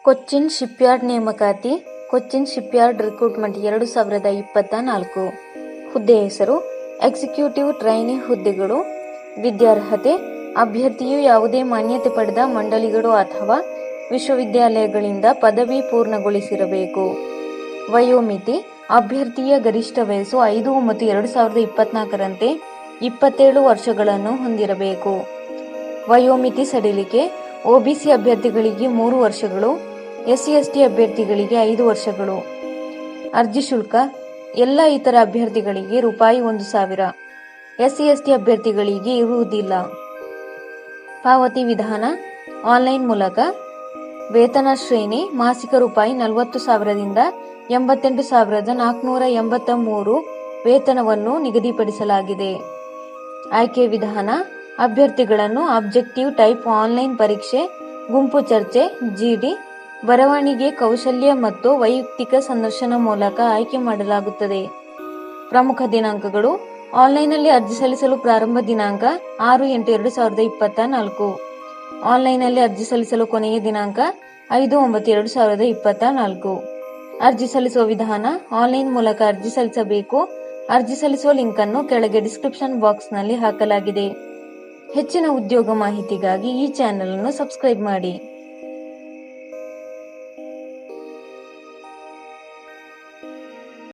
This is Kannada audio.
ಕೊಚ್ಚಿನ್ ಶಿಪ್ಯಾರ್ಡ್ ನೇಮಕಾತಿ. Cochin shipyard recruitment 2024. ಹುದ್ದೆ ಹೆಸರು ಎಕ್ಸಿಕ್ಯೂಟಿವ್ ಟ್ರೈನಿ ಹುದ್ದೆಗಳು. ವಿದ್ಯಾರ್ಹತೆ ಅಭ್ಯರ್ಥಿಯು ಯಾವುದೇ ಮಾನ್ಯತೆ ಪಡೆದ ಮಂಡಳಿಗಳು ಅಥವಾ ವಿಶ್ವವಿದ್ಯಾಲಯಗಳಿಂದ ಪದವಿ ಪೂರ್ಣಗೊಳಿಸಿರಬೇಕು. ವಯೋಮಿತಿ ಅಭ್ಯರ್ಥಿಯ ಗರಿಷ್ಠ ವಯಸ್ಸು 5/9/2024ರಂತೆ 27 ವರ್ಷಗಳನ್ನು ಹೊಂದಿರಬೇಕು. ವಯೋಮಿತಿ ಸಡಿಲಿಕೆ ಒಬಿಸಿ ಅಭ್ಯರ್ಥಿಗಳಿಗೆ 3 ವರ್ಷಗಳು, SC/ST ಅಭ್ಯರ್ಥಿಗಳಿಗೆ 5 ವರ್ಷಗಳು. ಅರ್ಜಿ ಶುಲ್ಕ ಎಲ್ಲ ಇತರ ಅಭ್ಯರ್ಥಿಗಳಿಗೆ ₹1,000, SC/ST ಅಭ್ಯರ್ಥಿಗಳಿಗೆ ಇರುವುದಿಲ್ಲ. ಪಾವತಿ ವಿಧಾನ ಆನ್ಲೈನ್ ಮೂಲಕ. ವೇತನ ಶ್ರೇಣಿ ಮಾಸಿಕ ₹40,000ದಿಂದ 88,483 ವೇತನವನ್ನು ನಿಗದಿಪಡಿಸಲಾಗಿದೆ. ಆಯ್ಕೆ ವಿಧಾನ ಅಭ್ಯರ್ಥಿಗಳನ್ನು ಆಬ್ಜೆಕ್ಟಿವ್ ಟೈಪ್ ಆನ್ಲೈನ್ ಪರೀಕ್ಷೆ, ಗುಂಪು ಚರ್ಚೆ, GD, ಬರವಣಿಗೆ ಕೌಶಲ್ಯ ಮತ್ತು ವೈಯಕ್ತಿಕ ಸಂದರ್ಶನ ಮೂಲಕ ಆಯ್ಕೆ ಮಾಡಲಾಗುತ್ತದೆ. ಪ್ರಮುಖ ದಿನಾಂಕಗಳು: ಆನ್ಲೈನ್ನಲ್ಲಿ ಅರ್ಜಿ ಸಲ್ಲಿಸಲು ಪ್ರಾರಂಭ ದಿನಾಂಕ 6/8/2024. ಆನ್ಲೈನ್ನಲ್ಲಿ ಅರ್ಜಿ ಸಲ್ಲಿಸಲು ಕೊನೆಯ ದಿನಾಂಕ 5/9/2024. ಅರ್ಜಿ ಸಲ್ಲಿಸುವ ವಿಧಾನ ಆನ್ಲೈನ್ ಮೂಲಕ ಅರ್ಜಿ ಸಲ್ಲಿಸಬೇಕು. ಅರ್ಜಿ ಸಲ್ಲಿಸುವ ಲಿಂಕ್ ಅನ್ನು ಕೆಳಗೆ ಡಿಸ್ಕ್ರಿಪ್ಷನ್ ಬಾಕ್ಸ್ನಲ್ಲಿ ಹಾಕಲಾಗಿದೆ. ಹೆಚ್ಚಿನ ಉದ್ಯೋಗ ಮಾಹಿತಿಗಾಗಿ ಈ ಚಾನೆಲ್ ಅನ್ನು ಸಬ್ಸ್ಕ್ರೈಬ್ ಮಾಡಿ.